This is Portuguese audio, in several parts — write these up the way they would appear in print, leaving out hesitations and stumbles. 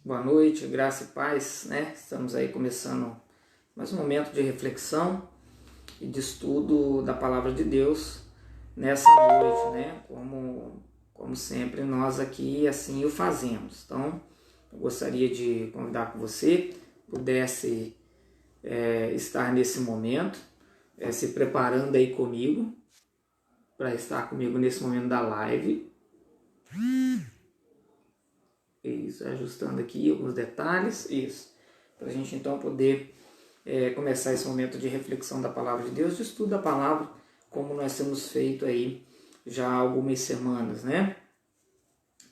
Boa noite, graça e paz, né? Estamos aí começando mais um momento de reflexão e de estudo da Palavra de Deus nessa noite, né? Como sempre, nós aqui assim o fazemos. Então, eu gostaria de convidar que você pudesse estar nesse momento, se preparando aí comigo, para estar comigo nesse momento da live. Isso, ajustando aqui alguns detalhes, isso, para a gente então poder começar esse momento de reflexão da Palavra de Deus, de estudo da Palavra, como nós temos feito aí já há algumas semanas, né,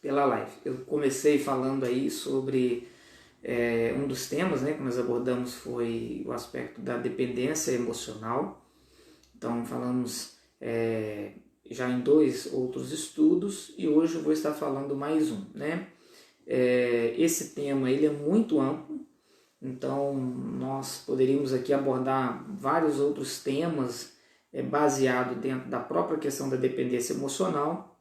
pela live. Eu comecei falando aí sobre um dos temas, né, que nós abordamos foi o aspecto da dependência emocional. Então falamos já em 2 outros estudos e hoje eu vou estar falando mais um, né. Esse tema ele é muito amplo, então nós poderíamos aqui abordar vários outros temas baseado dentro da própria questão da dependência emocional,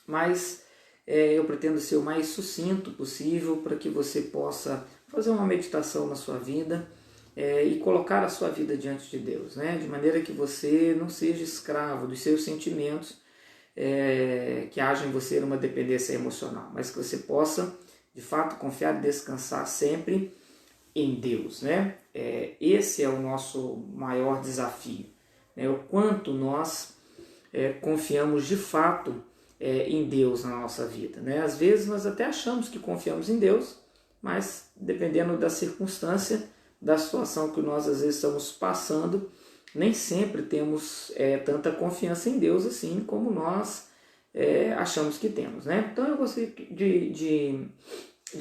mas eu pretendo ser o mais sucinto possível para que você possa fazer uma meditação na sua vida e colocar a sua vida diante de Deus, né? De maneira que você não seja escravo dos seus sentimentos que haja em você uma dependência emocional, mas que você possa, de fato, confiar e descansar sempre em Deus, né? Esse é o nosso maior desafio, né? O quanto nós confiamos de fato em Deus na nossa vida, né? Às vezes nós até achamos que confiamos em Deus, mas dependendo da circunstância, da situação que nós às vezes estamos passando, nem sempre temos tanta confiança em Deus assim como nós achamos que temos, né? Então eu gostaria de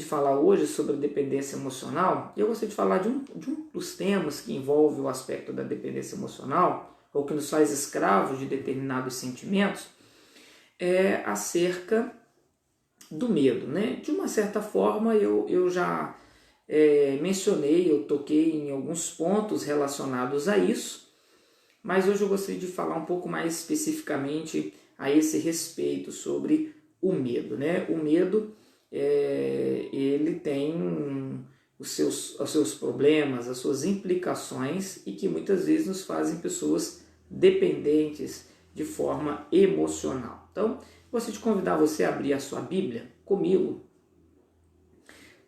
falar hoje sobre a dependência emocional. Eu gostaria de falar de um dos temas que envolve o aspecto da dependência emocional, ou que nos faz escravos de determinados sentimentos, acerca do medo, né? De uma certa forma eu já mencionei, eu toquei em alguns pontos relacionados a isso, mas hoje eu gostaria de falar um pouco mais especificamente a esse respeito sobre o medo, né? O medo, ele tem os seus problemas, as suas implicações e que muitas vezes nos fazem pessoas dependentes de forma emocional. Então, gostaria de convidar você a abrir a sua Bíblia comigo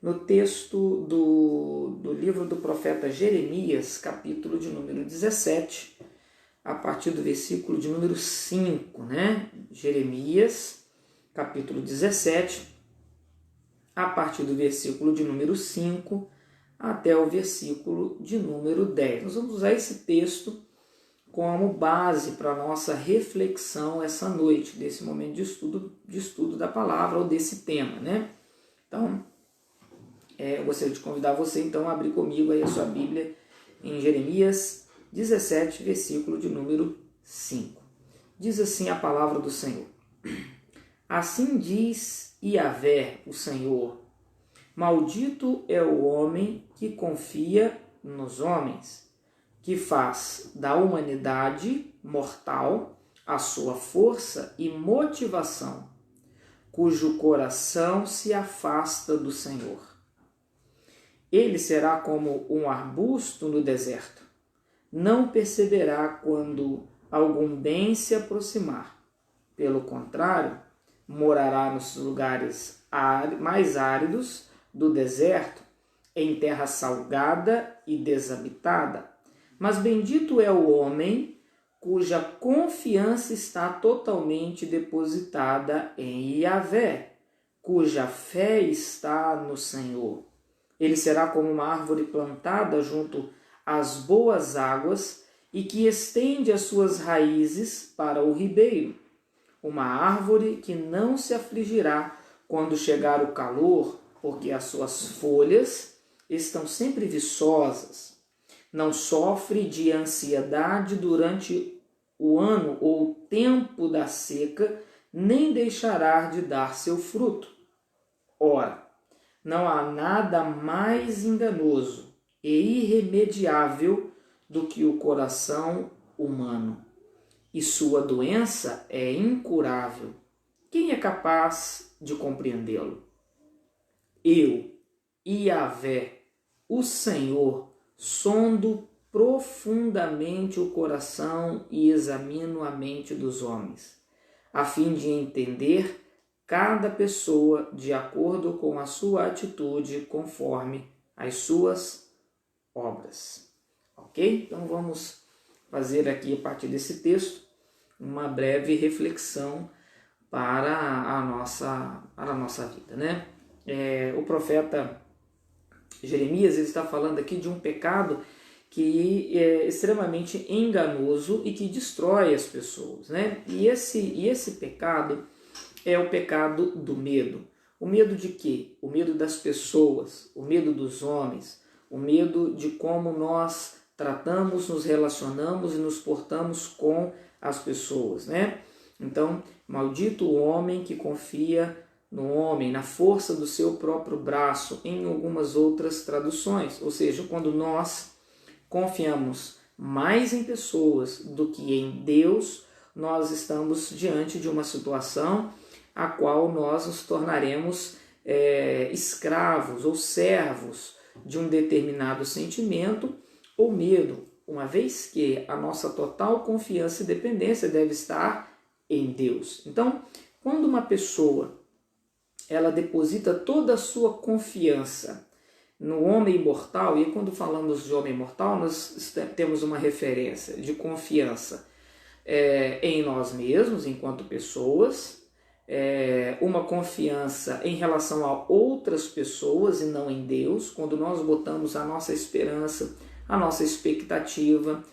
no texto do livro do profeta Jeremias, capítulo de número 17, a partir do versículo de número 5, né? Jeremias, capítulo 17, a partir do versículo de número 5 até o versículo de número 10. Nós vamos usar esse texto como base para a nossa reflexão essa noite, desse momento de estudo da palavra ou desse tema, né? Então, eu gostaria de convidar você então a abrir comigo aí a sua Bíblia em Jeremias 17, versículo de número 5. Diz assim a palavra do Senhor: Assim diz Yahvé, o Senhor: Maldito é o homem que confia nos homens, que faz da humanidade mortal a sua força e motivação, cujo coração se afasta do Senhor. Ele será como um arbusto no deserto, não perceberá quando algum bem se aproximar. Pelo contrário, morará nos lugares mais áridos do deserto, em terra salgada e desabitada. Mas bendito é o homem cuja confiança está totalmente depositada em Yahvé, cuja fé está no Senhor. Ele será como uma árvore plantada junto às boas águas e que estende as suas raízes para o ribeiro. Uma árvore que não se afligirá quando chegar o calor, porque as suas folhas estão sempre viçosas. Não sofre de ansiedade durante o ano ou tempo da seca, nem deixará de dar seu fruto. Ora, não há nada mais enganoso e irremediável do que o coração humano, e sua doença é incurável. Quem é capaz de compreendê-lo? eu, Yahvé, o Senhor, sondo profundamente o coração e examino a mente dos homens, a fim de entender cada pessoa de acordo com a sua atitude, conforme as suas obras. Ok? Então vamos fazer aqui, a partir desse texto, uma breve reflexão para a nossa vida, né? O profeta Jeremias, ele está falando aqui de um pecado que é extremamente enganoso e que destrói as pessoas, né? E esse pecado é o pecado do medo. O medo de quê? O medo das pessoas, o medo dos homens, o medo de como nós tratamos, nos relacionamos e nos portamos com as pessoas, né? Então, maldito o homem que confia no homem, na força do seu próprio braço, em algumas outras traduções. Ou seja, quando nós confiamos mais em pessoas do que em Deus, nós estamos diante de uma situação a qual nós nos tornaremos escravos ou servos de um determinado sentimento ou medo, uma vez que a nossa total confiança e dependência deve estar em Deus. Então, quando uma pessoa ela deposita toda a sua confiança no homem imortal, e quando falamos de homem imortal, nós temos uma referência de confiança em nós mesmos, enquanto pessoas, uma confiança em relação a outras pessoas e não em Deus, quando nós botamos a nossa esperança, a nossa expectativa,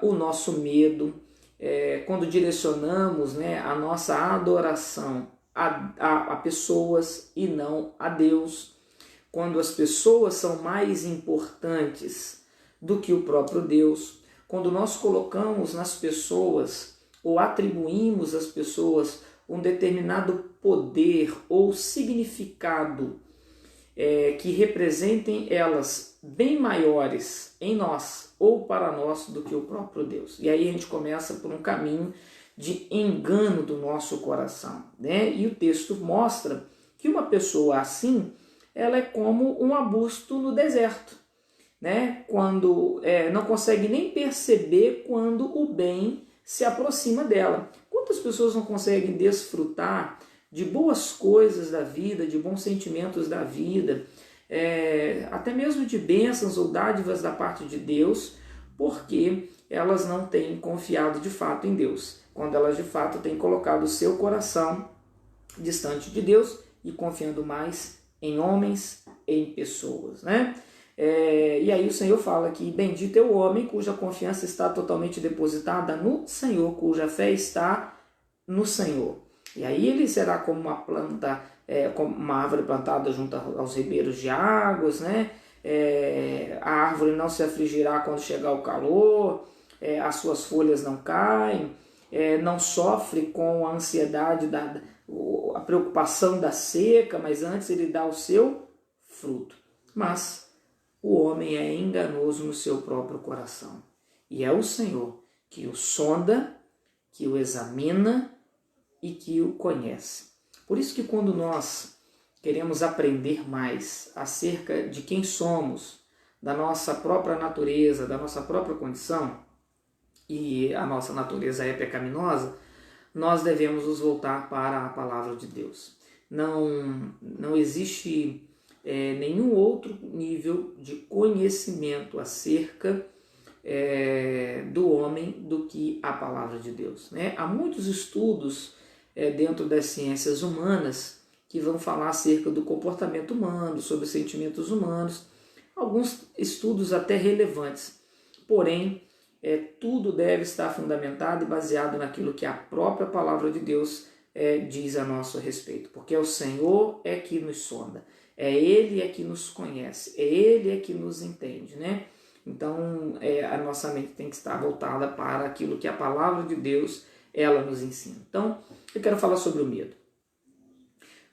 o nosso medo, quando direcionamos, né, a nossa adoração a pessoas e não a Deus, quando as pessoas são mais importantes do que o próprio Deus, quando nós colocamos nas pessoas ou atribuímos às pessoas um determinado poder ou significado que representem elas bem maiores em nós ou para nós do que o próprio Deus. E aí a gente começa por um caminho de engano do nosso coração, né? E o texto mostra que uma pessoa assim, ela é como um arbusto no deserto, né? Quando não consegue nem perceber quando o bem se aproxima dela. Quantas pessoas não conseguem desfrutar de boas coisas da vida, de bons sentimentos da vida, até mesmo de bênçãos ou dádivas da parte de Deus, porque elas não têm confiado de fato em Deus, quando elas de fato têm colocado o seu coração distante de Deus e confiando mais em homens, em pessoas, né? E aí o Senhor fala que bendito é o homem cuja confiança está totalmente depositada no Senhor, cuja fé está no Senhor. E aí ele será como uma planta, como uma árvore plantada junto aos ribeiros de águas, né? A árvore não se afligirá quando chegar o calor, as suas folhas não caem, não sofre com a ansiedade, a preocupação da seca, mas antes ele dá o seu fruto. Mas o homem é enganoso no seu próprio coração. E é o Senhor que o sonda, que o examina e que o conhece. Por isso que quando nós queremos aprender mais acerca de quem somos, da nossa própria natureza, da nossa própria condição, e a nossa natureza é pecaminosa, nós devemos nos voltar para a palavra de Deus. Não existe nenhum outro nível de conhecimento acerca do homem do que a palavra de Deus, né? Há muitos estudos dentro das ciências humanas que vão falar acerca do comportamento humano, sobre os sentimentos humanos, alguns estudos até relevantes, porém tudo deve estar fundamentado e baseado naquilo que a própria palavra de Deus diz a nosso respeito, porque é o Senhor que nos sonda, é Ele que nos conhece, é Ele que nos entende, né? Então a nossa mente tem que estar voltada para aquilo que a palavra de Deus ela nos ensina. Então eu quero falar sobre o medo.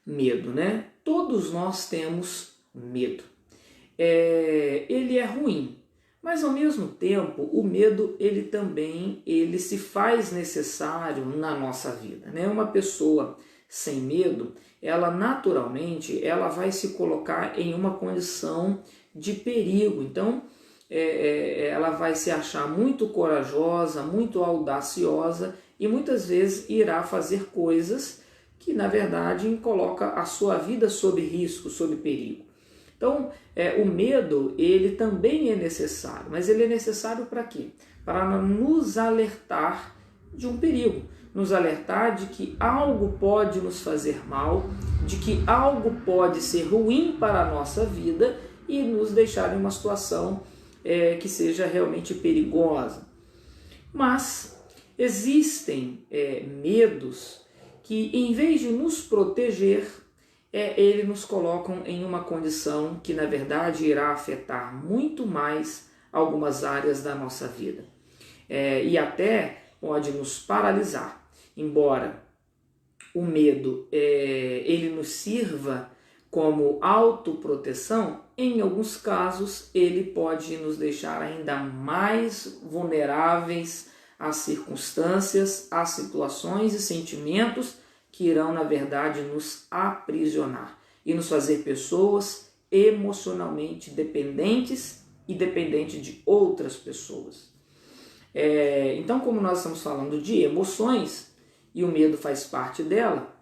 Medo, né? Todos nós temos medo. Ele é ruim, mas ao mesmo tempo o medo ele também se faz necessário na nossa vida, né? Uma pessoa sem medo, ela naturalmente ela vai se colocar em uma condição de perigo. Então, ela vai se achar muito corajosa, muito audaciosa e muitas vezes irá fazer coisas que, na verdade, coloca a sua vida sob risco, sob perigo. Então, o medo, ele também é necessário, mas ele é necessário para quê? Para nos alertar de um perigo, nos alertar de que algo pode nos fazer mal, de que algo pode ser ruim para a nossa vida e nos deixar em uma situação que seja realmente perigosa. Mas existem medos que, em vez de nos proteger, eles nos colocam em uma condição que, na verdade, irá afetar muito mais algumas áreas da nossa vida. E até pode nos paralisar. Embora o medo ele nos sirva como autoproteção, em alguns casos ele pode nos deixar ainda mais vulneráveis às circunstâncias, às situações e sentimentos que irão, na verdade, nos aprisionar e nos fazer pessoas emocionalmente dependentes e dependentes de outras pessoas. Então, como nós estamos falando de emoções e o medo faz parte dela,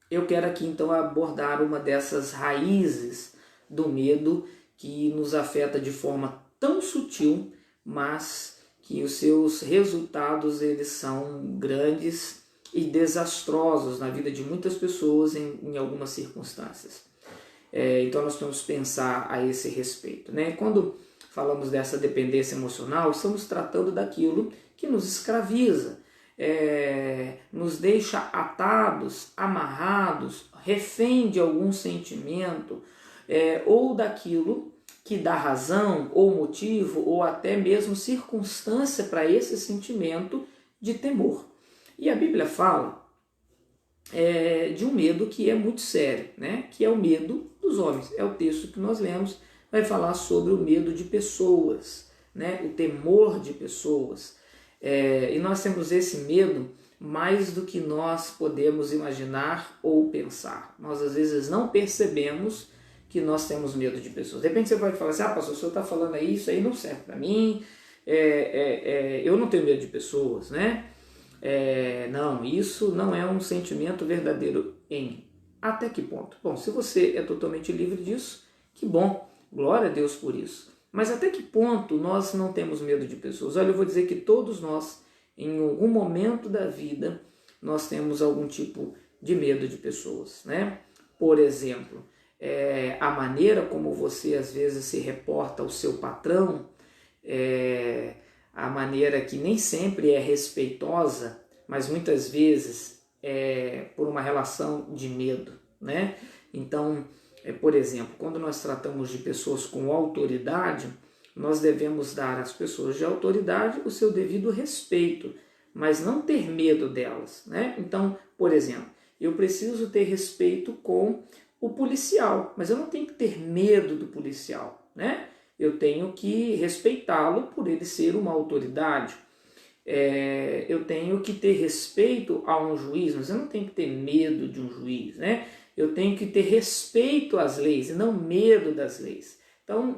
eu quero aqui então abordar uma dessas raízes do medo que nos afeta de forma tão sutil, mas que os seus resultados eles são grandes e desastrosos na vida de muitas pessoas em algumas circunstâncias. Então nós vamos pensar a esse respeito, né? Quando falamos dessa dependência emocional, estamos tratando daquilo que nos escraviza, nos deixa atados, amarrados, refém de algum sentimento, ou daquilo que dá razão, ou motivo, ou até mesmo circunstância para esse sentimento de temor. E a Bíblia fala de um medo que é muito sério, né? Que é o medo dos homens. É o texto que nós lemos, vai falar sobre o medo de pessoas, né? O temor de pessoas. E nós temos esse medo mais do que nós podemos imaginar ou pensar. Nós às vezes não percebemos que nós temos medo de pessoas. De repente você pode falar assim, pastor, o senhor está falando aí, isso aí não serve para mim, eu não tenho medo de pessoas, né? Não, isso não é um sentimento verdadeiro em mim. Até que ponto? Bom, se você é totalmente livre disso, que bom, glória a Deus por isso. Mas até que ponto nós não temos medo de pessoas? Olha, eu vou dizer que todos nós, em algum momento da vida, nós temos algum tipo de medo de pessoas, né? Por exemplo, a maneira como você às vezes se reporta ao seu patrão, a maneira que nem sempre é respeitosa, mas muitas vezes é por uma relação de medo, né? Então, por exemplo, quando nós tratamos de pessoas com autoridade, nós devemos dar às pessoas de autoridade o seu devido respeito, mas não ter medo delas, né? Então, por exemplo, eu preciso ter respeito com o policial, mas eu não tenho que ter medo do policial, né? Eu tenho que respeitá-lo por ele ser uma autoridade. Eu tenho que ter respeito a um juiz, mas eu não tenho que ter medo de um juiz, né? Eu tenho que ter respeito às leis e não medo das leis. Então,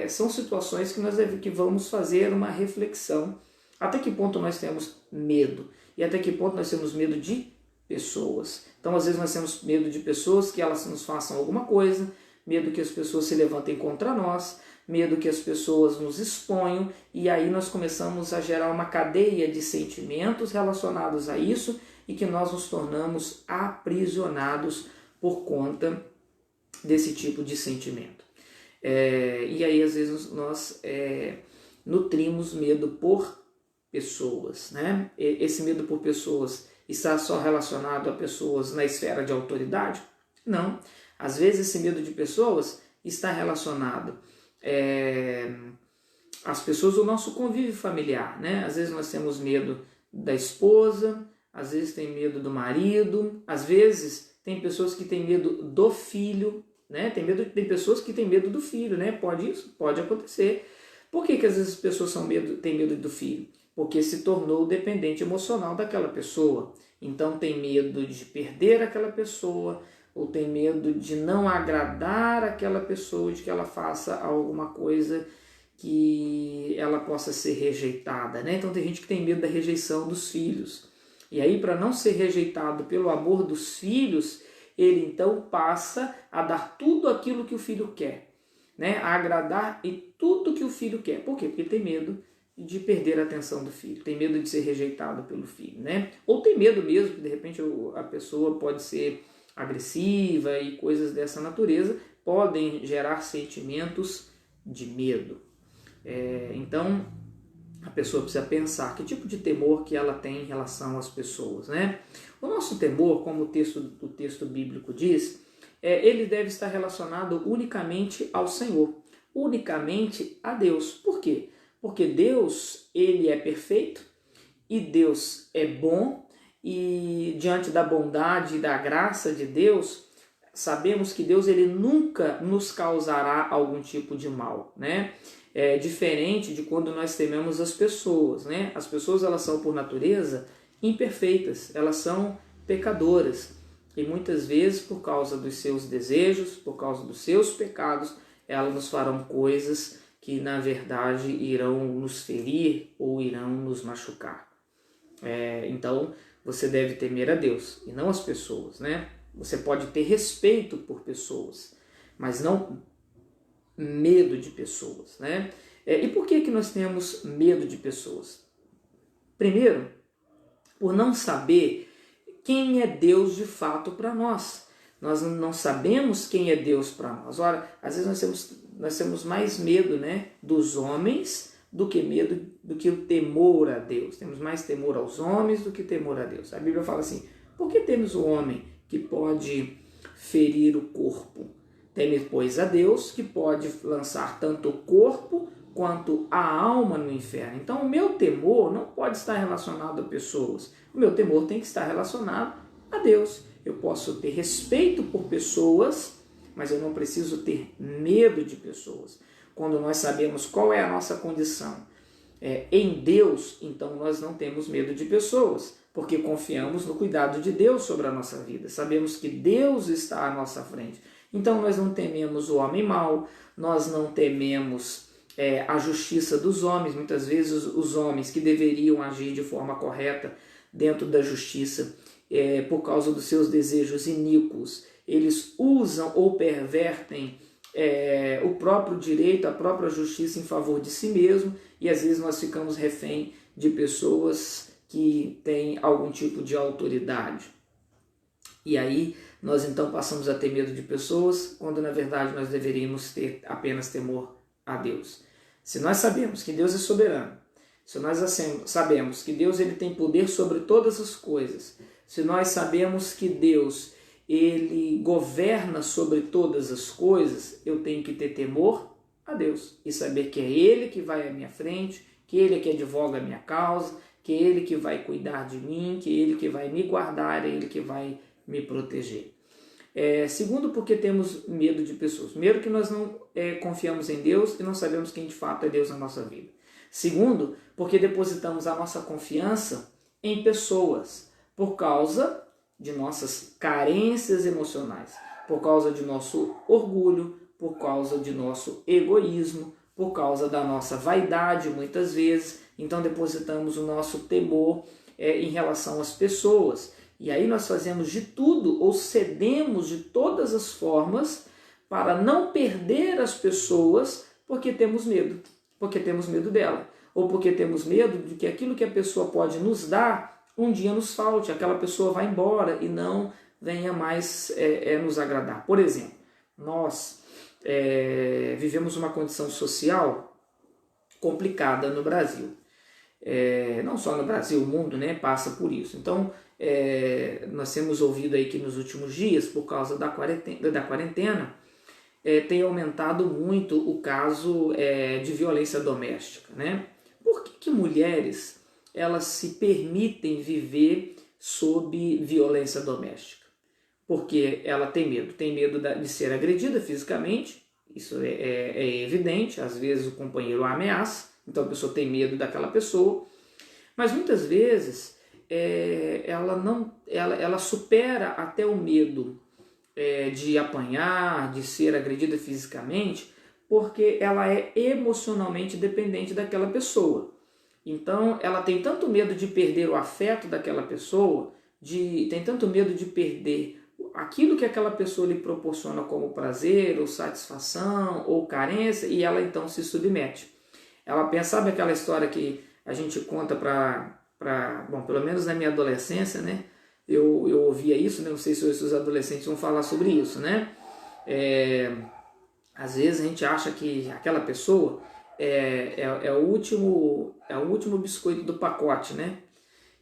são situações que nós vamos fazer uma reflexão. Até que ponto nós temos medo? E até que ponto nós temos medo de pessoas? Então, às vezes nós temos medo de pessoas que elas nos façam alguma coisa, medo que as pessoas se levantem contra nós, medo que as pessoas nos exponham, e aí nós começamos a gerar uma cadeia de sentimentos relacionados a isso e que nós nos tornamos aprisionados por conta desse tipo de sentimento. E aí às vezes nós nutrimos medo por pessoas, né? Esse medo por pessoas está só relacionado a pessoas na esfera de autoridade? Não. Às vezes esse medo de pessoas está relacionado às pessoas do nosso convívio familiar, né? Às vezes nós temos medo da esposa, às vezes tem medo do marido, às vezes tem pessoas que têm medo do filho, né? Tem pessoas que têm medo do filho, né? Pode acontecer. Por que às vezes as pessoas têm medo do filho? Porque se tornou dependente emocional daquela pessoa. Então tem medo de perder aquela pessoa, ou tem medo de não agradar aquela pessoa, de que ela faça alguma coisa que ela possa ser rejeitada, né? Então tem gente que tem medo da rejeição dos filhos. E aí, para não ser rejeitado pelo amor dos filhos, ele então passa a dar tudo aquilo que o filho quer, né? A agradar e tudo que o filho quer. Por quê? Porque ele tem medo de perder a atenção do filho, tem medo de ser rejeitado pelo filho, né? Ou tem medo mesmo que de repente a pessoa pode ser agressiva e coisas dessa natureza podem gerar sentimentos de medo. Então a pessoa precisa pensar que tipo de temor que ela tem em relação às pessoas, né? O nosso temor, como o texto bíblico diz, ele deve estar relacionado unicamente ao Senhor, unicamente a Deus. Por quê? Porque Deus, ele é perfeito e Deus é bom, e diante da bondade e da graça de Deus, sabemos que Deus ele nunca nos causará algum tipo de mal, né? É diferente de quando nós tememos as pessoas, né? As pessoas, elas são por natureza imperfeitas, elas são pecadoras, e muitas vezes por causa dos seus desejos, por causa dos seus pecados, elas nos farão coisas que na verdade irão nos ferir ou irão nos machucar. Então você deve temer a Deus e não as pessoas, né? Você pode ter respeito por pessoas, mas não medo de pessoas, né? E por que nós temos medo de pessoas? Primeiro, por não saber quem é Deus de fato para nós. Nós não sabemos quem é Deus para nós. Ora, às vezes nós temos mais medo, né, dos homens do que o temor a Deus. Temos mais temor aos homens do que temor a Deus. A Bíblia fala assim: por que temos o homem que pode ferir o corpo? Teme, pois, a Deus, que pode lançar tanto o corpo quanto a alma no inferno. Então o meu temor não pode estar relacionado a pessoas. O meu temor tem que estar relacionado a Deus. Eu posso ter respeito por pessoas, mas eu não preciso ter medo de pessoas. Quando nós sabemos qual é a nossa condição em Deus, então nós não temos medo de pessoas, porque confiamos no cuidado de Deus sobre a nossa vida. Sabemos que Deus está à nossa frente. Então nós não tememos o homem mau, nós não tememos a justiça dos homens. Muitas vezes os homens que deveriam agir de forma correta dentro da justiça, por causa dos seus desejos iníquos, eles usam ou pervertem o próprio direito, a própria justiça em favor de si mesmo, e às vezes nós ficamos refém de pessoas que têm algum tipo de autoridade. E aí nós então passamos a ter medo de pessoas, quando na verdade nós deveríamos ter apenas temor a Deus. Se nós sabemos que Deus é soberano, se nós sabemos que Deus ele tem poder sobre todas as coisas, se nós sabemos que Deus ele governa sobre todas as coisas, eu tenho que ter temor a Deus e saber que é Ele que vai à minha frente, que Ele é que advoga a minha causa, que é Ele que vai cuidar de mim, que é Ele que vai me guardar, é Ele que vai me proteger. Segundo, porque temos medo de pessoas. Primeiro, que nós não confiamos em Deus e não sabemos quem de fato é Deus na nossa vida. Segundo, porque depositamos a nossa confiança em pessoas por causa de nossas carências emocionais, por causa de nosso orgulho, por causa de nosso egoísmo, por causa da nossa vaidade, muitas vezes. Então depositamos o nosso temor em relação às pessoas. E aí nós fazemos de tudo, ou cedemos de todas as formas, para não perder as pessoas, porque temos medo dela, ou porque temos medo de que aquilo que a pessoa pode nos dar um dia nos falte, aquela pessoa vai embora e não venha mais nos agradar. Por exemplo, nós vivemos uma condição social complicada no Brasil. Não só no Brasil, o mundo, né, passa por isso. Então, nós temos ouvido aí que nos últimos dias, por causa da quarentena, tem aumentado muito o caso de violência doméstica, né? Por que mulheres elas se permitem viver sob violência doméstica? Porque ela tem medo de ser agredida fisicamente, isso é evidente, às vezes o companheiro a ameaça, então a pessoa tem medo daquela pessoa, mas muitas vezes ela supera até o medo de apanhar, de ser agredida fisicamente, porque ela é emocionalmente dependente daquela pessoa. Então ela tem tanto medo de perder o afeto daquela pessoa, tem tanto medo de perder aquilo que aquela pessoa lhe proporciona como prazer, ou satisfação, ou carência, e ela então se submete. Ela pensa, sabe aquela história que a gente conta bom, pelo menos na minha adolescência, né? Eu ouvia isso, né? Não sei se os adolescentes vão falar sobre isso, né? Às vezes a gente acha que aquela pessoa é o último biscoito do pacote, né?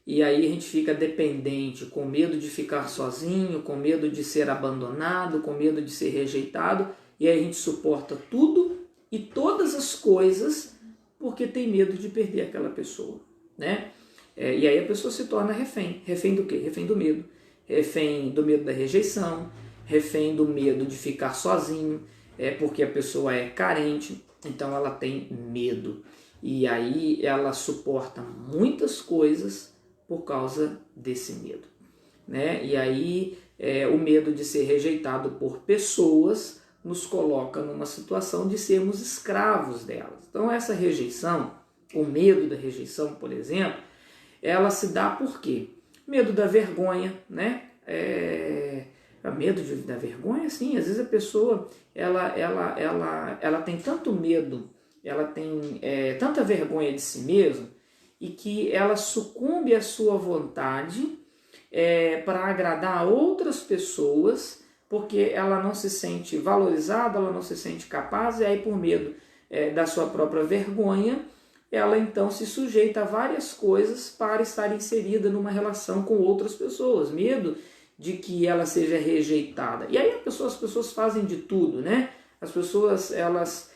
E aí a gente fica dependente, com medo de ficar sozinho, com medo de ser abandonado, com medo de ser rejeitado, e aí a gente suporta tudo e todas as coisas porque tem medo de perder aquela pessoa, né? E aí a pessoa se torna refém. Refém do quê? Refém do medo. Refém do medo da rejeição, refém do medo de ficar sozinho, porque a pessoa é carente, então ela tem medo. E aí ela suporta muitas coisas por causa desse medo, né? E aí o medo de ser rejeitado por pessoas nos coloca numa situação de sermos escravos delas. Então essa rejeição, o medo da rejeição, por exemplo, ela se dá por quê? Medo da vergonha, né? Medo da vergonha, sim. Às vezes a pessoa ela tem tanto medo, ela tem tanta vergonha de si mesma, e que ela sucumbe à sua vontade para agradar outras pessoas, porque ela não se sente valorizada, ela não se sente capaz, e aí por medo da sua própria vergonha, ela então se sujeita a várias coisas para estar inserida numa relação com outras pessoas, medo de que ela seja rejeitada. E aí as pessoas fazem de tudo, né? As pessoas elas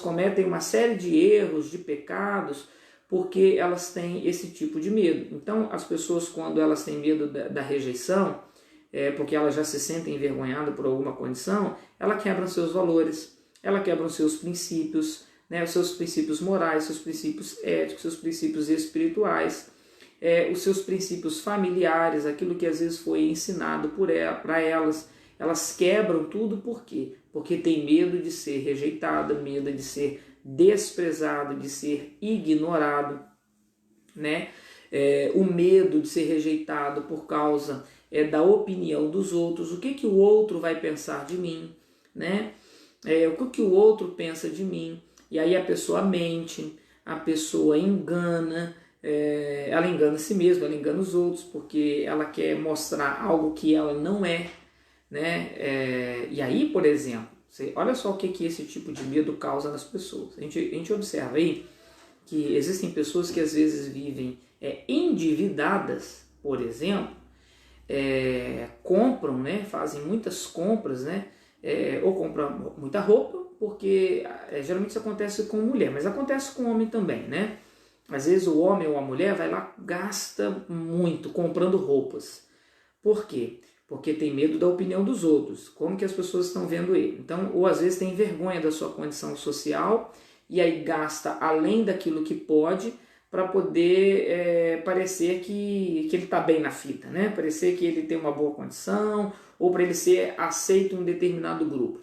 cometem uma série de erros, de pecados, porque elas têm esse tipo de medo. Então as pessoas, quando elas têm medo da rejeição, porque elas já se sentem envergonhadas por alguma condição, ela quebra seus valores, ela quebra seus princípios, né, os seus princípios morais, seus princípios éticos, seus princípios espirituais, os seus princípios familiares, aquilo que às vezes foi ensinado para elas. Elas quebram tudo, por quê? Porque tem medo de ser rejeitada, medo de ser desprezado, de ser ignorado, né? O medo de ser rejeitado por causa da opinião dos outros, o que o outro vai pensar de mim, né? O que o outro pensa de mim. E aí a pessoa mente, a pessoa engana, ela engana a si mesma, ela engana os outros, porque ela quer mostrar algo que ela não é, né? E aí, por exemplo, olha só o que esse tipo de medo causa nas pessoas. A gente observa aí que existem pessoas que às vezes vivem endividadas, por exemplo, compram, né? Fazem muitas compras, né? Ou compram muita roupa, porque geralmente isso acontece com mulher, mas acontece com homem também, né? Às vezes o homem ou a mulher vai lá, gasta muito comprando roupas. Por quê? Porque tem medo da opinião dos outros, como que as pessoas estão vendo ele. Então, ou às vezes tem vergonha da sua condição social, e aí gasta além daquilo que pode, para poder parecer que ele está bem na fita, né? Parecer que ele tem uma boa condição, ou para ele ser aceito em um determinado grupo.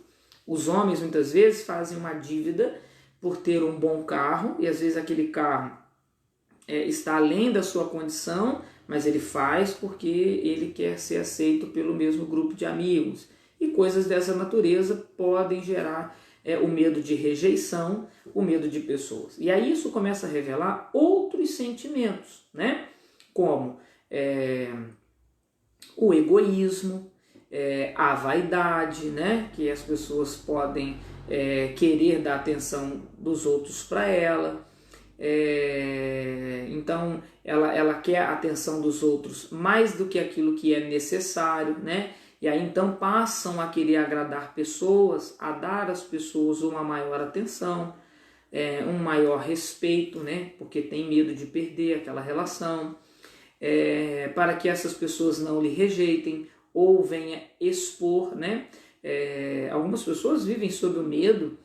Os homens muitas vezes fazem uma dívida por ter um bom carro, e às vezes aquele carro está além da sua condição, mas ele faz porque ele quer ser aceito pelo mesmo grupo de amigos. E coisas dessa natureza podem gerar o medo de rejeição, o medo de pessoas. E aí isso começa a revelar outros sentimentos, né? Como o egoísmo, a vaidade, né? Que as pessoas podem querer dar atenção dos outros para ela. Então ela quer a atenção dos outros mais do que aquilo que é necessário, né? E aí então passam a querer agradar pessoas, a dar às pessoas uma maior atenção, um maior respeito, né? Porque tem medo de perder aquela relação, para que essas pessoas não lhe rejeitem ou venha expor, né? Algumas pessoas vivem sob o medo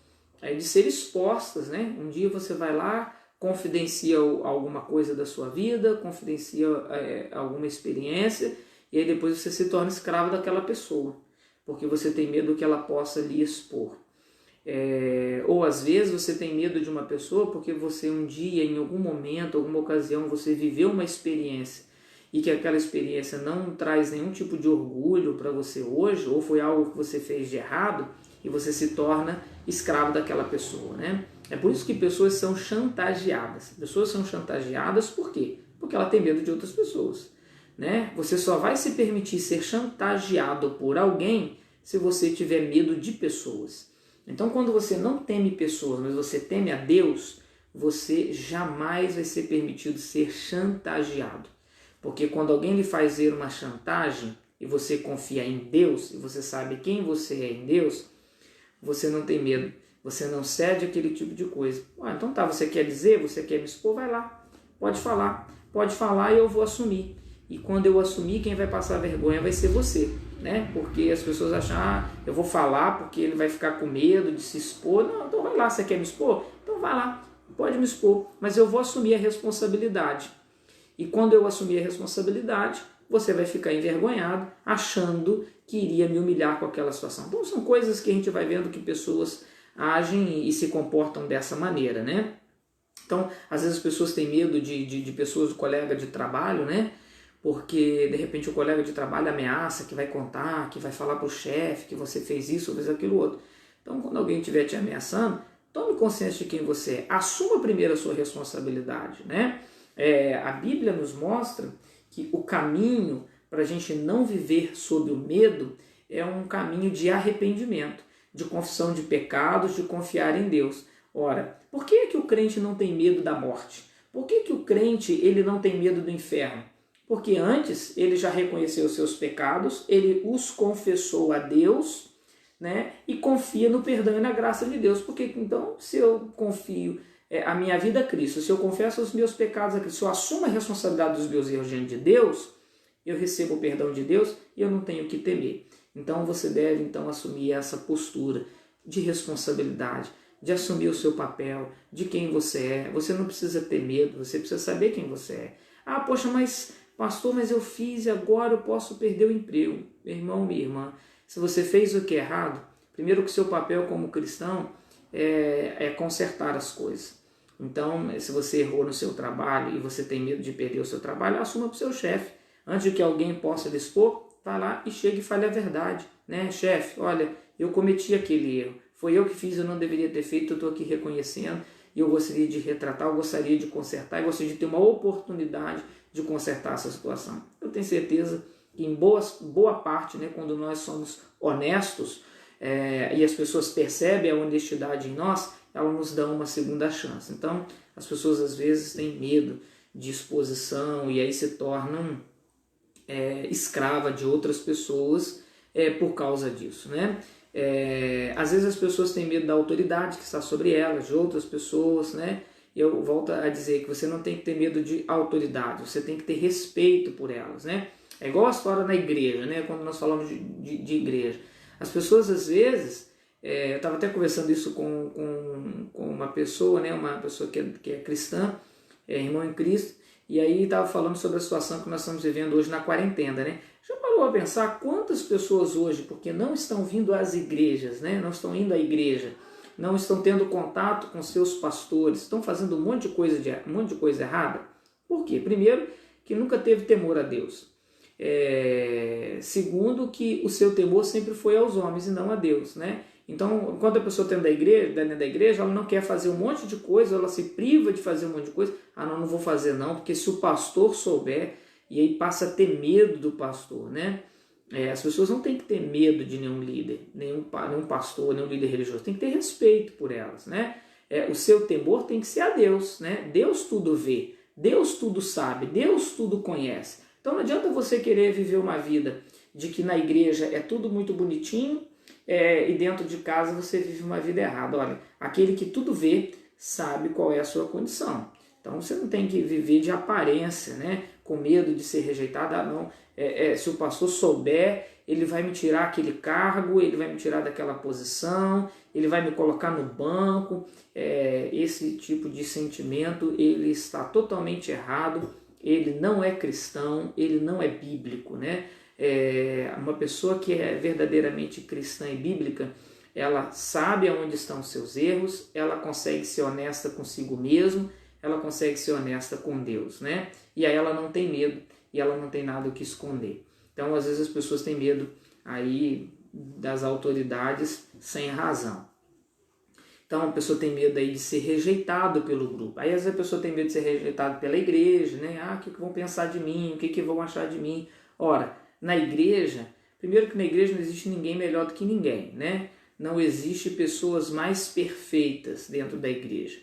de ser expostas, né? Um dia você vai lá, confidencia alguma coisa da sua vida, confidencia alguma experiência, e aí depois você se torna escravo daquela pessoa, porque você tem medo que ela possa lhe expor. Ou às vezes você tem medo de uma pessoa porque você um dia, em algum momento, alguma ocasião, você viveu uma experiência e que aquela experiência não traz nenhum tipo de orgulho para você hoje, ou foi algo que você fez de errado, e você se torna escravo daquela pessoa, né? É por isso que pessoas são chantageadas. Pessoas são chantageadas por quê? Porque ela tem medo de outras pessoas, né? Você só vai se permitir ser chantageado por alguém se você tiver medo de pessoas. Então, quando você não teme pessoas, mas você teme a Deus, você jamais vai ser permitido ser chantageado. Porque quando alguém lhe faz ver uma chantagem e você confia em Deus, e você sabe quem você é em Deus, você não tem medo, você não cede aquele tipo de coisa. Então tá, você quer dizer, você quer me expor, vai lá, pode falar e eu vou assumir. E quando eu assumir, quem vai passar vergonha vai ser você, né? Porque as pessoas acham, eu vou falar porque ele vai ficar com medo de se expor. Não, então vai lá, você quer me expor? Então vai lá, pode me expor, mas eu vou assumir a responsabilidade. E quando eu assumir a responsabilidade, você vai ficar envergonhado, achando que iria me humilhar com aquela situação. Então são coisas que a gente vai vendo que pessoas agem e se comportam dessa maneira, né? Então, às vezes as pessoas têm medo de pessoas, de colega de trabalho, né? Porque de repente o colega de trabalho ameaça que vai contar, que vai falar para o chefe que você fez isso ou fez aquilo outro. Então, quando alguém estiver te ameaçando, tome consciência de quem você é. Assuma primeiro a sua responsabilidade, né? A Bíblia nos mostra que o caminho para a gente não viver sob o medo é um caminho de arrependimento, de confissão de pecados, de confiar em Deus. Ora, por que o crente não tem medo da morte? Por que o crente ele não tem medo do inferno? Porque antes ele já reconheceu os seus pecados, ele os confessou a Deus, né, e confia no perdão e na graça de Deus. Porque então, se eu confio a minha vida a Cristo, se eu confesso os meus pecados a Cristo, se eu assumo a responsabilidade dos meus erros diante de Deus, eu recebo o perdão de Deus e eu não tenho que temer. Então você deve então assumir essa postura de responsabilidade, de assumir o seu papel, de quem você é. Você não precisa ter medo, você precisa saber quem você é. Poxa, mas pastor, mas eu fiz e agora eu posso perder o emprego. Meu irmão, minha irmã, se você fez o que é errado, primeiro que o seu papel como cristão é consertar as coisas. Então, se você errou no seu trabalho e você tem medo de perder o seu trabalho, assuma para o seu chefe. Antes de que alguém possa lhe expor, vá lá e chegue e fale a verdade, né? Chefe, olha, eu cometi aquele erro. Foi eu que fiz, eu não deveria ter feito, eu estou aqui reconhecendo e eu gostaria de retratar, eu gostaria de consertar, eu gostaria de ter uma oportunidade de consertar essa situação. Eu tenho certeza que em boa parte, né, quando nós somos honestos e as pessoas percebem a honestidade em nós, elas nos dão uma segunda chance. Então, as pessoas às vezes têm medo de exposição e aí se tornam escrava de outras pessoas por causa disso, né? Às vezes as pessoas têm medo da autoridade que está sobre elas, de outras pessoas, né? Eu volto a dizer que você não tem que ter medo de autoridade, você tem que ter respeito por elas, né? É igual a história na igreja, né? Quando nós falamos de igreja. As pessoas às vezes, eu estava até conversando isso com uma pessoa, né? Uma pessoa que é cristã, irmão em Cristo, e aí estava falando sobre a situação que nós estamos vivendo hoje na quarentena, né? Já parou a pensar quantas pessoas hoje, porque não estão vindo às igrejas, né? Não estão indo à igreja, não estão tendo contato com seus pastores, estão fazendo um monte de coisa errada? Por quê? Primeiro, que nunca teve temor a Deus. Segundo, que o seu temor sempre foi aos homens e não a Deus, né? Então, quando a pessoa está dentro da igreja, ela não quer fazer um monte de coisa, ela se priva de fazer um monte de coisa. Não vou fazer não, porque se o pastor souber, e aí passa a ter medo do pastor, né? As pessoas não têm que ter medo de nenhum líder, nenhum pastor, nenhum líder religioso. Tem que ter respeito por elas, né? O seu temor tem que ser a Deus, né? Deus tudo vê, Deus tudo sabe, Deus tudo conhece. Então não adianta você querer viver uma vida de que na igreja é tudo muito bonitinho, e dentro de casa você vive uma vida errada. Olha, aquele que tudo vê sabe qual é a sua condição. Então você não tem que viver de aparência, né? Com medo de ser rejeitado. Se o pastor souber, ele vai me tirar aquele cargo, ele vai me tirar daquela posição, ele vai me colocar no banco. Esse tipo de sentimento, ele está totalmente errado, ele não é cristão, ele não é bíblico, né? Uma pessoa que é verdadeiramente cristã e bíblica, ela sabe aonde estão os seus erros, ela consegue ser honesta consigo mesmo, ela consegue ser honesta com Deus, né? E aí ela não tem medo e ela não tem nada o que esconder. Então, às vezes as pessoas têm medo aí das autoridades sem razão. Então, a pessoa tem medo aí de ser rejeitado pelo grupo. Aí, às vezes, a pessoa tem medo de ser rejeitado pela igreja, né? O que vão pensar de mim? O que vão achar de mim? Ora, na igreja, primeiro que na igreja não existe ninguém melhor do que ninguém, né? Não existe pessoas mais perfeitas dentro da igreja.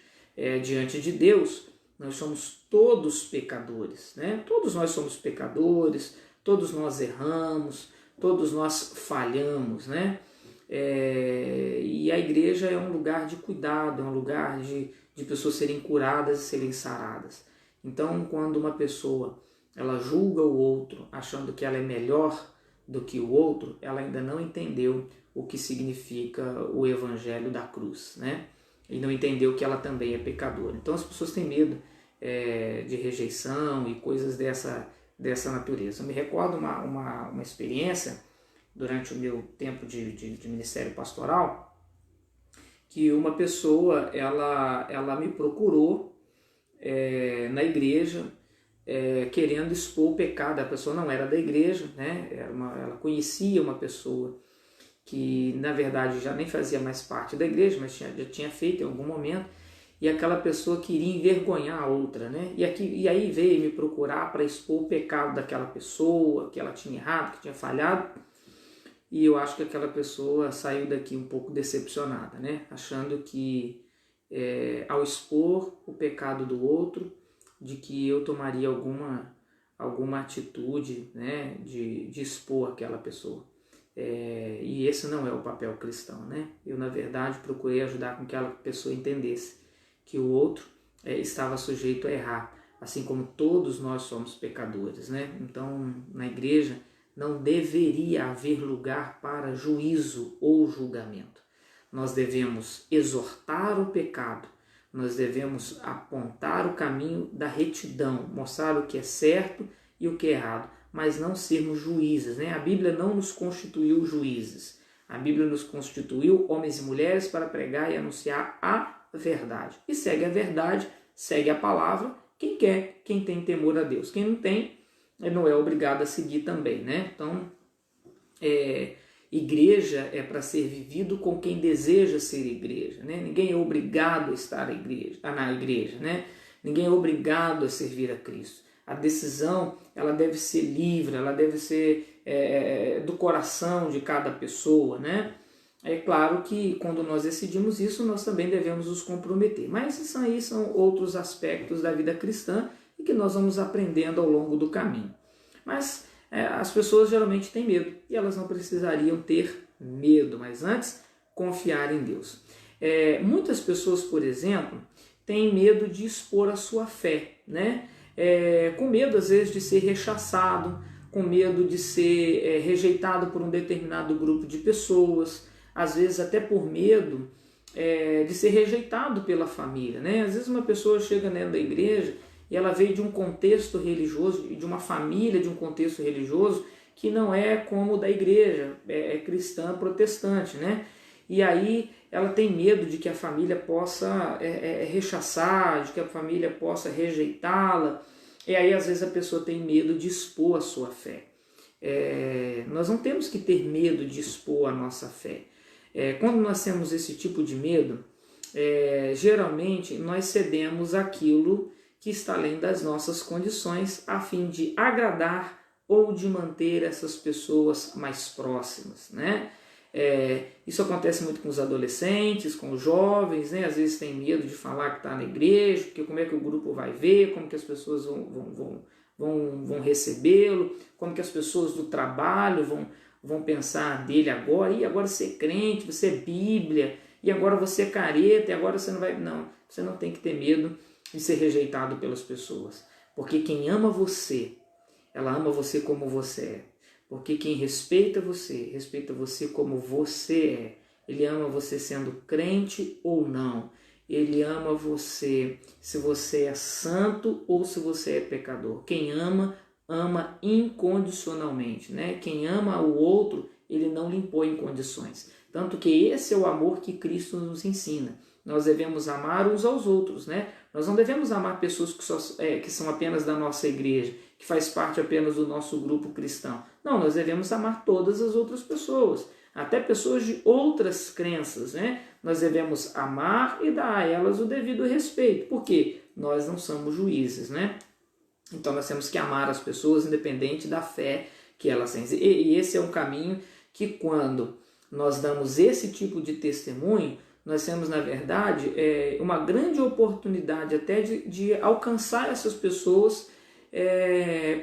Diante de Deus, nós somos todos pecadores, né? Todos nós somos pecadores, todos nós erramos, todos nós falhamos, né? E a igreja é um lugar de cuidado, é um lugar de pessoas serem curadas e serem saradas. Então, quando uma pessoa ela julga o outro achando que ela é melhor do que o outro, ela ainda não entendeu o que significa o evangelho da cruz, né? E não entendeu que ela também é pecadora. Então as pessoas têm medo de rejeição e coisas dessa natureza. Eu me recordo uma experiência durante o meu tempo de ministério pastoral, que uma pessoa ela me procurou na igreja, querendo expor o pecado. A pessoa não era da igreja, né? Ela conhecia uma pessoa que na verdade já nem fazia mais parte da igreja, mas já tinha feito em algum momento, e aquela pessoa queria envergonhar a outra, né? E aí veio me procurar para expor o pecado daquela pessoa, que ela tinha errado, que tinha falhado, e eu acho que aquela pessoa saiu daqui um pouco decepcionada, né? Achando que ao expor o pecado do outro, de que eu tomaria alguma atitude, né, de expor aquela pessoa. E esse não é o papel cristão, né? Eu, na verdade, procurei ajudar com que aquela pessoa entendesse que o outro estava sujeito a errar, assim como todos nós somos pecadores, né? Então, na igreja, não deveria haver lugar para juízo ou julgamento. Nós devemos exortar o pecado, nós devemos apontar o caminho da retidão, mostrar o que é certo e o que é errado, mas não sermos juízes, né? A Bíblia não nos constituiu juízes. A Bíblia nos constituiu homens e mulheres para pregar e anunciar a verdade. E segue a verdade, segue a palavra, quem quer, quem tem temor a Deus. Quem não tem, não é obrigado a seguir também, né? Então, igreja é para ser vivido com quem deseja ser igreja, né? Ninguém é obrigado a estar na igreja, né? Ninguém é obrigado a servir a Cristo. A decisão ela deve ser livre, ela deve ser do coração de cada pessoa, né? É claro que quando nós decidimos isso, nós também devemos nos comprometer. Mas isso aí são outros aspectos da vida cristã e que nós vamos aprendendo ao longo do caminho. Mas as pessoas geralmente têm medo e elas não precisariam ter medo, mas antes confiar em Deus. Muitas pessoas, por exemplo, têm medo de expor a sua fé, né? Com medo às vezes de ser rechaçado, com medo de ser rejeitado por um determinado grupo de pessoas, às vezes até por medo de ser rejeitado pela família, né? Às vezes uma pessoa chega dentro da igreja e ela veio de um contexto religioso, de uma família de um contexto religioso que não é como o da igreja, é cristã protestante, né? E aí ela tem medo de que a família possa rechaçar, de que a família possa rejeitá-la, e aí às vezes a pessoa tem medo de expor a sua fé. Nós não temos que ter medo de expor a nossa fé. Quando nós temos esse tipo de medo, geralmente nós cedemos aquilo que está além das nossas condições a fim de agradar ou de manter essas pessoas mais próximas, né? Isso acontece muito com os adolescentes, com os jovens, né? Às vezes tem medo de falar que está na igreja, porque como é que o grupo vai ver, como que as pessoas vão recebê-lo, como que as pessoas do trabalho vão pensar dele agora, e agora você é crente, você é Bíblia, e agora você é careta, e agora você não vai... Não, você não tem que ter medo de ser rejeitado pelas pessoas, porque quem ama você, ela ama você como você é. Porque quem respeita você como você é. Ele ama você sendo crente ou não. Ele ama você se você é santo ou se você é pecador. Quem ama, ama incondicionalmente, né? Quem ama o outro, ele não lhe impõe condições. Tanto que esse é o amor que Cristo nos ensina. Nós devemos amar uns aos outros, né? Nós não devemos amar pessoas que são apenas da nossa igreja, que faz parte apenas do nosso grupo cristão. Não, nós devemos amar todas as outras pessoas, até pessoas de outras crenças, né? Nós devemos amar e dar a elas o devido respeito. Por quê? Nós não somos juízes, né? Então nós temos que amar as pessoas independente da fé que elas têm. E esse é um caminho que, quando nós damos esse tipo de testemunho, nós temos, na verdade, uma grande oportunidade até de alcançar essas pessoas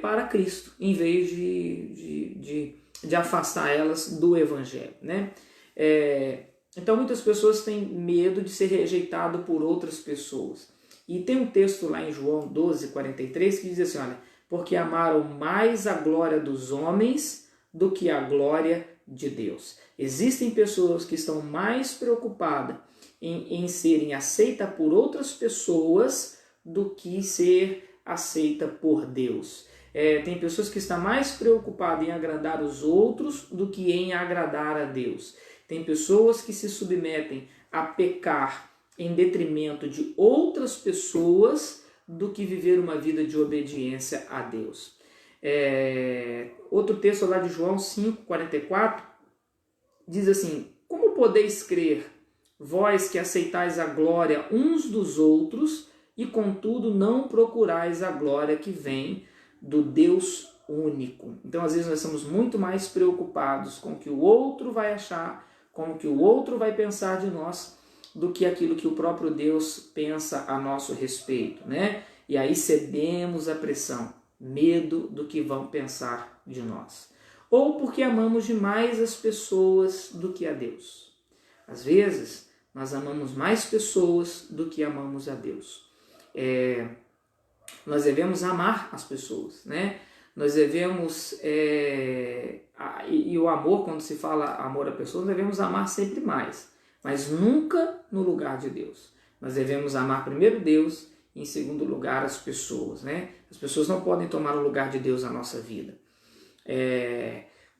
para Cristo, em vez de afastar elas do Evangelho, né? Então muitas pessoas têm medo de ser rejeitado por outras pessoas. E tem um texto lá em João 12:43 que diz assim, olha, porque amaram mais a glória dos homens do que a glória de Deus. Existem pessoas que estão mais preocupadas em serem aceitas por outras pessoas do que ser aceita por Deus. Tem pessoas que estão mais preocupadas em agradar os outros do que em agradar a Deus. Tem pessoas que se submetem a pecar em detrimento de outras pessoas do que viver uma vida de obediência a Deus. Outro texto lá de João 5:44 diz assim, como podeis crer, vós que aceitais a glória uns dos outros e contudo não procurais a glória que vem do Deus único. Então às vezes nós estamos muito mais preocupados com o que o outro vai achar, com o que o outro vai pensar de nós, do que aquilo que o próprio Deus pensa a nosso respeito, né? E aí cedemos à pressão, medo do que vão pensar de nós. Ou porque amamos demais as pessoas do que a Deus. Às vezes, nós amamos mais pessoas do que amamos a Deus. Nós devemos amar as pessoas, né? Nós devemos, e o amor, quando se fala amor a pessoas, devemos amar sempre mais, mas nunca no lugar de Deus. Nós devemos amar primeiro Deus e em segundo lugar as pessoas, né? As pessoas não podem tomar o lugar de Deus na nossa vida.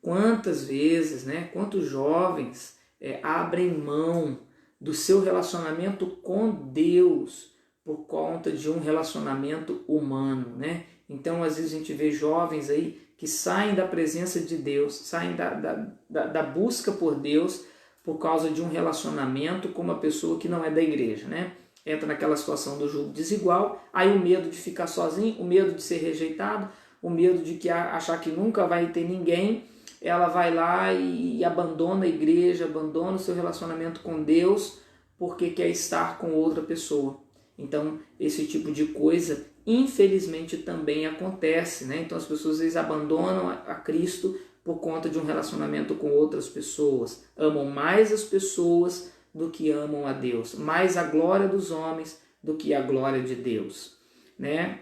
Quantas vezes, né? Quantos jovens abrem mão do seu relacionamento com Deus por conta de um relacionamento humano, né? Então, às vezes a gente vê jovens aí que saem da presença de Deus, saem da busca por Deus por causa de um relacionamento com uma pessoa que não é da igreja, né? Entra naquela situação do julgo desigual, aí o medo de ficar sozinho, o medo de ser rejeitado, o medo de achar que nunca vai ter ninguém, ela vai lá e abandona a igreja, abandona o seu relacionamento com Deus porque quer estar com outra pessoa. Então, esse tipo de coisa, infelizmente, também acontece, né? Então, as pessoas às vezes abandonam a Cristo por conta de um relacionamento com outras pessoas. Amam mais as pessoas do que amam a Deus. Mais a glória dos homens do que a glória de Deus, né?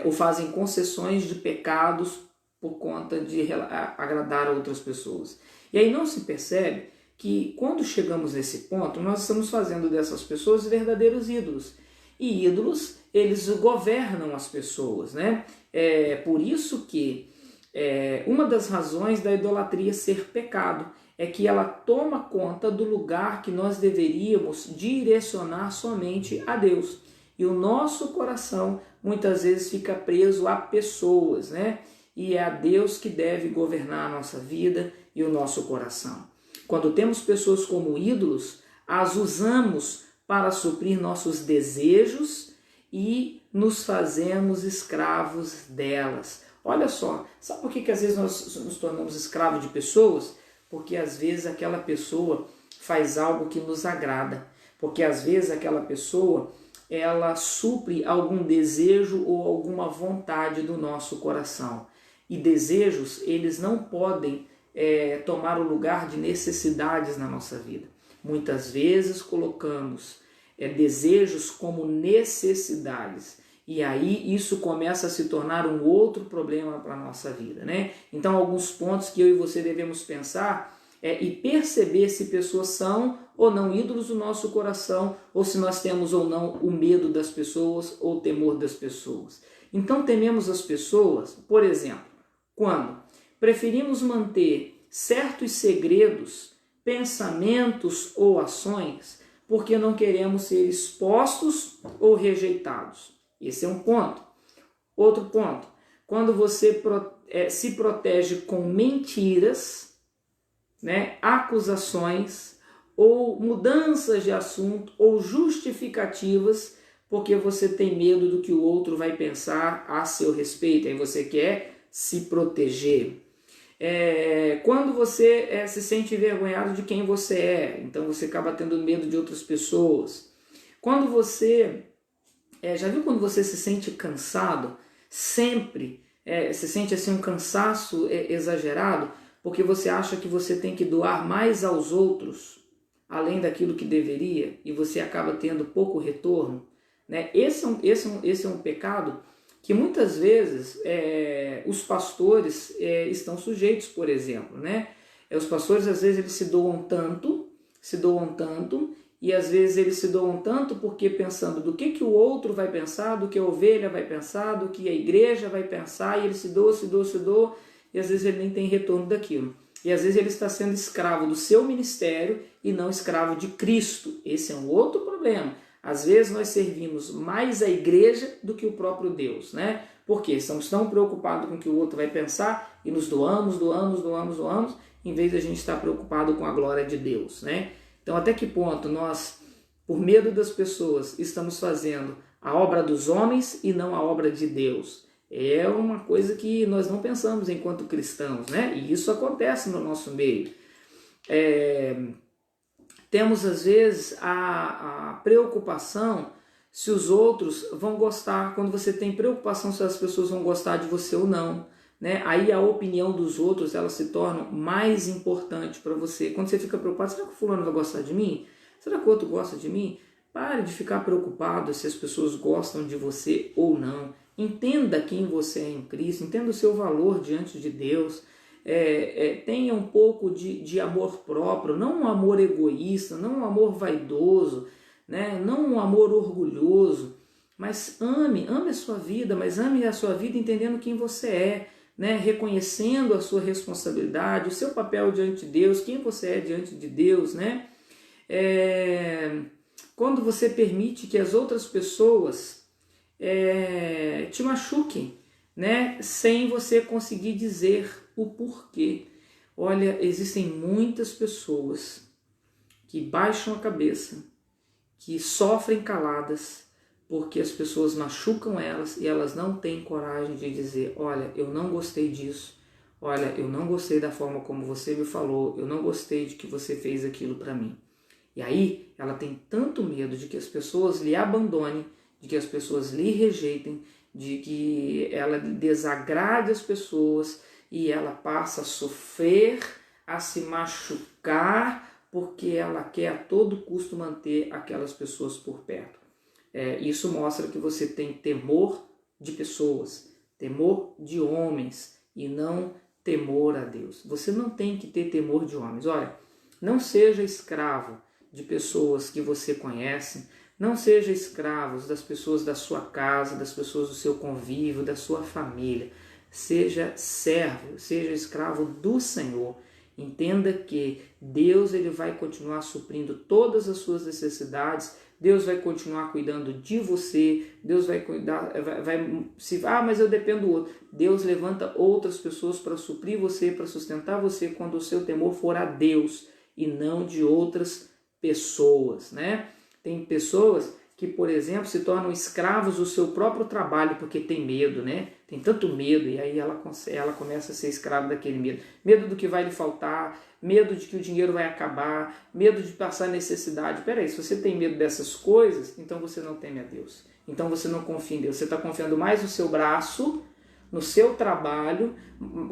Ou fazem concessões de pecados por conta de agradar a outras pessoas. E aí não se percebe que quando chegamos nesse ponto, nós estamos fazendo dessas pessoas verdadeiros ídolos. E ídolos, eles governam as pessoas, né? Por isso que uma das razões da idolatria ser pecado é que ela toma conta do lugar que nós deveríamos direcionar somente a Deus. E o nosso coração muitas vezes fica preso a pessoas, né? E é a Deus que deve governar a nossa vida e o nosso coração. Quando temos pessoas como ídolos, as usamos para suprir nossos desejos e nos fazemos escravos delas. Olha só, sabe por que às vezes nós nos tornamos escravos de pessoas? Porque às vezes aquela pessoa faz algo que nos agrada. Porque às vezes aquela pessoa, ela supre algum desejo ou alguma vontade do nosso coração. E desejos, eles não podem tomar o lugar de necessidades na nossa vida. Muitas vezes colocamos desejos como necessidades E aí isso começa a se tornar um outro problema para a nossa vida, né? Então, alguns pontos que eu e você devemos pensar e perceber se pessoas são ou não ídolos do nosso coração, ou se nós temos ou não o medo das pessoas ou o temor das pessoas. Então, tememos as pessoas, por exemplo, quando preferimos manter certos segredos, pensamentos ou ações, porque não queremos ser expostos ou rejeitados. Esse é um ponto. Outro ponto, quando você se protege com mentiras, né, acusações ou mudanças de assunto ou justificativas, porque você tem medo do que o outro vai pensar a seu respeito, aí você quer se proteger. Quando você se sente envergonhado de quem você é, então você acaba tendo medo de outras pessoas. Quando você, já viu quando você se sente cansado? Sempre se sente assim um cansaço exagerado, porque você acha que você tem que doar mais aos outros, além daquilo que deveria, e você acaba tendo pouco retorno, né? Esse é um pecado que muitas vezes os pastores estão sujeitos, por exemplo, né? Os pastores às vezes eles se doam tanto, e às vezes eles se doam tanto porque pensando do que o outro vai pensar, do que a ovelha vai pensar, do que a igreja vai pensar, e ele se doa, e às vezes ele nem tem retorno daquilo. E às vezes ele está sendo escravo do seu ministério e não escravo de Cristo. Esse é um outro problema. Às vezes nós servimos mais a igreja do que o próprio Deus, né? Porque estamos tão preocupados com o que o outro vai pensar e nos doamos, em vez de a gente estar preocupado com a glória de Deus, né? Então, até que ponto nós, por medo das pessoas, estamos fazendo a obra dos homens e não a obra de Deus? É uma coisa que nós não pensamos enquanto cristãos, né? E isso acontece no nosso meio. Temos, às vezes, a preocupação se os outros vão gostar, quando você tem preocupação se as pessoas vão gostar de você ou não, né? Aí a opinião dos outros, ela se torna mais importante para você. Quando você fica preocupado, será que o fulano vai gostar de mim? Será que o outro gosta de mim? Pare de ficar preocupado se as pessoas gostam de você ou não. Entenda quem você é em Cristo, entenda o seu valor diante de Deus. Tenha um pouco de amor próprio, não um amor egoísta, não um amor vaidoso, né? Não um amor orgulhoso, mas ame a sua vida, mas ame a sua vida entendendo quem você é, né? Reconhecendo a sua responsabilidade, o seu papel diante de Deus, quem você é diante de Deus, né? Quando você permite que as outras pessoas te machuquem, né? Sem você conseguir dizer o porquê. Olha, existem muitas pessoas que baixam a cabeça, que sofrem caladas, porque as pessoas machucam elas e elas não têm coragem de dizer: olha, eu não gostei disso, olha, eu não gostei da forma como você me falou, eu não gostei de que você fez aquilo para mim. E aí ela tem tanto medo de que as pessoas lhe abandonem, de que as pessoas lhe rejeitem, de que ela desagrade as pessoas, e ela passa a sofrer, a se machucar, porque ela quer a todo custo manter aquelas pessoas por perto. Isso mostra que você tem temor de pessoas, temor de homens e não temor a Deus. Você não tem que ter temor de homens. Olha, não seja escravo de pessoas que você conhece, não seja escravo das pessoas da sua casa, das pessoas do seu convívio, da sua família. Seja servo, seja escravo do Senhor. Entenda que Deus ele vai continuar suprindo todas as suas necessidades, Deus vai continuar cuidando de você, Deus vai cuidar, mas eu dependo do outro. Deus levanta outras pessoas para suprir você, para sustentar você, quando o seu temor for a Deus e não de outras pessoas, né? Tem pessoas que, por exemplo, se tornam escravos do seu próprio trabalho porque tem medo, né? Tem tanto medo, e aí ela começa a ser escrava daquele medo. Medo do que vai lhe faltar, medo de que o dinheiro vai acabar, medo de passar necessidade. Peraí, se você tem medo dessas coisas, então você não teme a Deus. Então você não confia em Deus. Você está confiando mais no seu braço, no seu trabalho,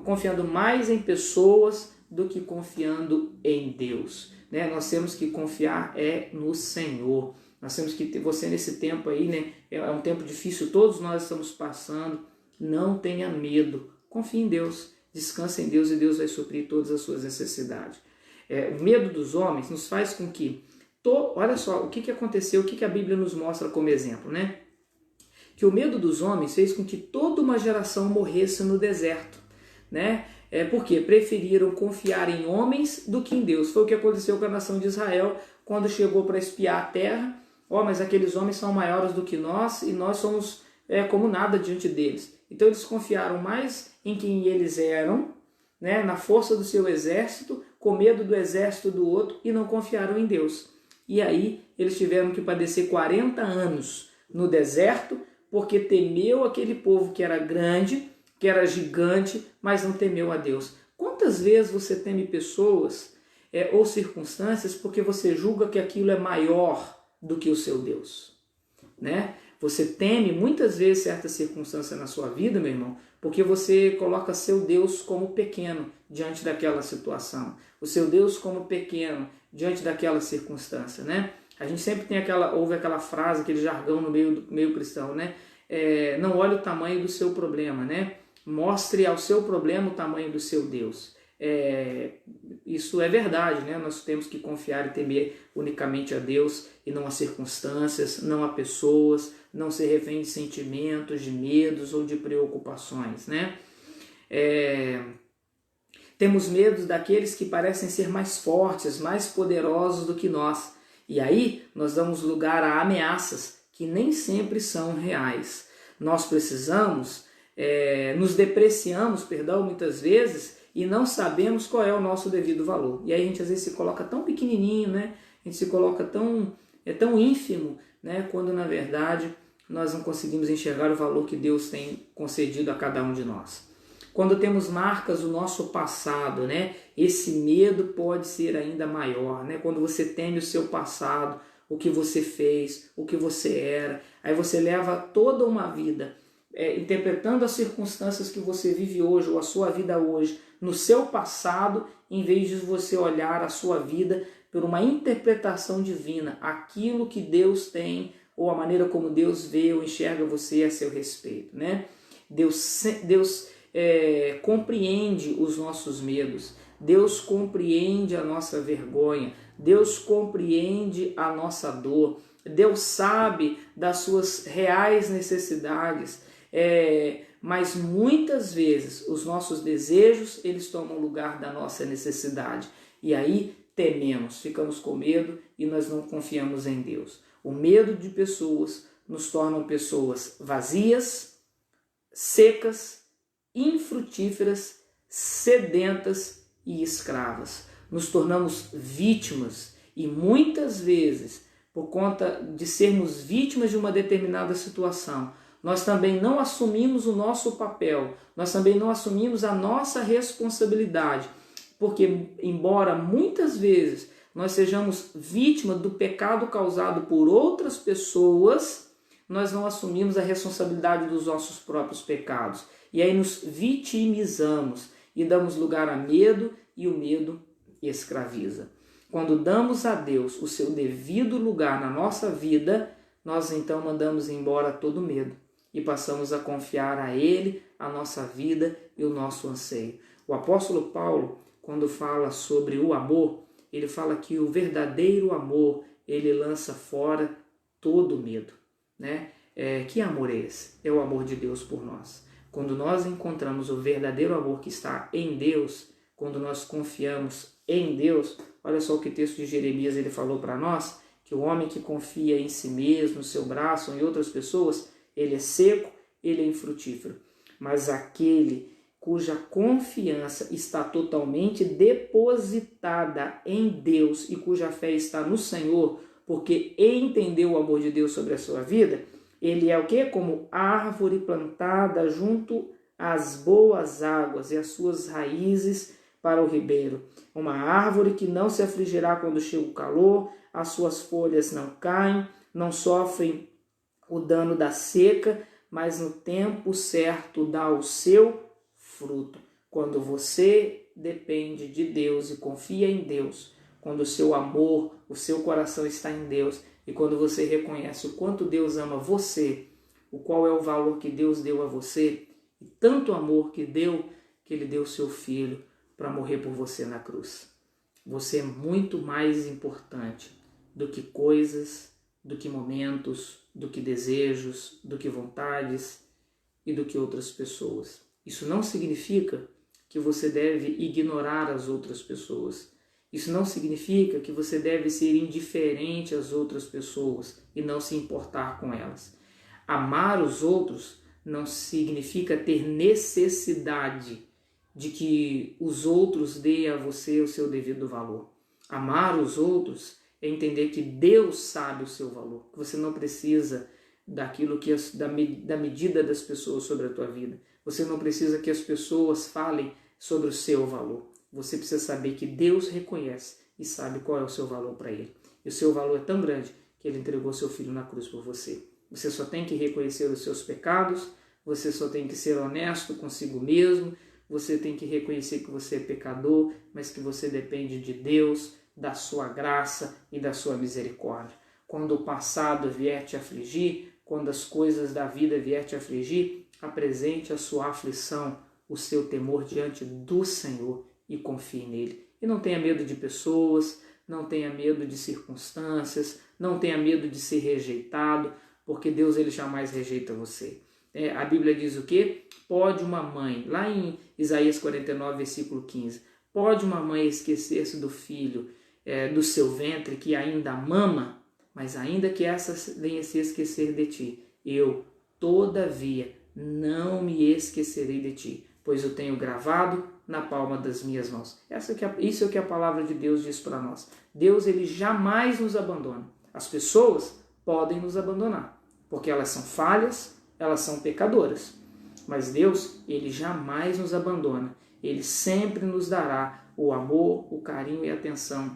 confiando mais em pessoas do que confiando em Deus, né? Nós temos que confiar no Senhor. Nós temos que ter você nesse tempo aí, né? É um tempo difícil, todos nós estamos passando. Não tenha medo, confie em Deus, descanse em Deus e Deus vai suprir todas as suas necessidades. O medo dos homens nos faz com que, olha só, o que aconteceu, o que a Bíblia nos mostra como exemplo, né? Que o medo dos homens fez com que toda uma geração morresse no deserto, né? Porque preferiram confiar em homens do que em Deus. Foi o que aconteceu com a nação de Israel quando chegou para espiar a terra. Mas aqueles homens são maiores do que nós e nós somos como nada diante deles. Então eles confiaram mais em quem eles eram, né, na força do seu exército, com medo do exército do outro, e não confiaram em Deus. E aí eles tiveram que padecer 40 anos no deserto, porque temeu aquele povo que era grande, que era gigante, mas não temeu a Deus. Quantas vezes você teme pessoas ou circunstâncias porque você julga que aquilo é maior do que o seu Deus, né? Você teme muitas vezes certa circunstância na sua vida, meu irmão, porque você coloca seu Deus como pequeno diante daquela situação, o seu Deus como pequeno diante daquela circunstância, né? A gente sempre tem ouve aquela frase, aquele jargão no meio cristão, né? Não olhe o tamanho do seu problema, né? Mostre ao seu problema o tamanho do seu Deus. Isso é verdade, né? Nós temos que confiar e temer unicamente a Deus e não a circunstâncias, não a pessoas, não ser refém de sentimentos, de medos ou de preocupações, né? Temos medo daqueles que parecem ser mais fortes, mais poderosos do que nós. E aí nós damos lugar a ameaças que nem sempre são reais. Nós precisamos, nos depreciamos, muitas vezes, e não sabemos qual é o nosso devido valor. E aí a gente às vezes se coloca tão pequenininho, né? A gente se coloca tão ínfimo, né? Quando na verdade nós não conseguimos enxergar o valor que Deus tem concedido a cada um de nós. Quando temos marcas do nosso passado, né? Esse medo pode ser ainda maior, né? Quando você teme o seu passado, o que você fez, o que você era, aí você leva toda uma vida interpretando as circunstâncias que você vive hoje, ou a sua vida hoje, no seu passado, em vez de você olhar a sua vida por uma interpretação divina, aquilo que Deus tem, ou a maneira como Deus vê ou enxerga você a seu respeito, né? Deus compreende os nossos medos, Deus compreende a nossa vergonha, Deus compreende a nossa dor, Deus sabe das suas reais necessidades, mas muitas vezes os nossos desejos, eles tomam lugar da nossa necessidade. E aí tememos, ficamos com medo e nós não confiamos em Deus. O medo de pessoas nos torna pessoas vazias, secas, infrutíferas, sedentas e escravas. Nos tornamos vítimas e muitas vezes, por conta de sermos vítimas de uma determinada situação, nós também não assumimos o nosso papel, nós também não assumimos a nossa responsabilidade, porque embora muitas vezes nós sejamos vítimas do pecado causado por outras pessoas, nós não assumimos a responsabilidade dos nossos próprios pecados. E aí nos vitimizamos e damos lugar a medo, e o medo escraviza. Quando damos a Deus o seu devido lugar na nossa vida, nós então mandamos embora todo medo e passamos a confiar a Ele, a nossa vida e o nosso anseio. O apóstolo Paulo, quando fala sobre o amor, ele fala que o verdadeiro amor, ele lança fora todo medo, né? Que amor é esse? É o amor de Deus por nós. Quando nós encontramos o verdadeiro amor que está em Deus, quando nós confiamos em Deus, olha só o que o texto de Jeremias ele falou para nós, que o homem que confia em si mesmo, no seu braço ou em outras pessoas, ele é seco, ele é infrutífero. Mas aquele cuja confiança está totalmente depositada em Deus e cuja fé está no Senhor, porque entendeu o amor de Deus sobre a sua vida, ele é o quê? Como árvore plantada junto às boas águas e as suas raízes para o ribeiro. Uma árvore que não se afligirá quando chega o calor, as suas folhas não caem, não sofrem o dano da seca, mas no tempo certo dá o seu fruto. Quando você depende de Deus e confia em Deus, quando o seu amor, o seu coração está em Deus e quando você reconhece o quanto Deus ama você, o qual é o valor que Deus deu a você, e tanto amor que Ele deu o seu Filho para morrer por você na cruz. Você é muito mais importante do que coisas, do que momentos, do que desejos, do que vontades e do que outras pessoas. Isso não significa que você deve ignorar as outras pessoas. Isso não significa que você deve ser indiferente às outras pessoas e não se importar com elas. Amar os outros não significa ter necessidade de que os outros deem a você o seu devido valor. Amar os outros é entender que Deus sabe o seu valor, que você não precisa daquilo que da medida das pessoas sobre a tua vida. Você não precisa que as pessoas falem sobre o seu valor. Você precisa saber que Deus reconhece e sabe qual é o seu valor para Ele. E o seu valor é tão grande que Ele entregou seu Filho na cruz por você. Você só tem que reconhecer os seus pecados, você só tem que ser honesto consigo mesmo, você tem que reconhecer que você é pecador, mas que você depende de Deus, da sua graça e da sua misericórdia. Quando o passado vier te afligir, quando as coisas da vida vier te afligir, apresente a sua aflição, o seu temor diante do Senhor e confie nele. E não tenha medo de pessoas, não tenha medo de circunstâncias, não tenha medo de ser rejeitado, porque Deus ele jamais rejeita você. A Bíblia diz o quê? Pode uma mãe, lá em Isaías 49, versículo 15, pode uma mãe esquecer-se do filho do seu ventre que ainda mama, mas ainda que essa venha se esquecer de ti, eu, todavia, não me esquecerei de ti, pois eu tenho gravado na palma das minhas mãos. Isso é o que a palavra de Deus diz para nós. Deus ele jamais nos abandona. As pessoas podem nos abandonar, porque elas são falhas, elas são pecadoras. Mas Deus, ele jamais nos abandona. Ele sempre nos dará o amor, o carinho e a atenção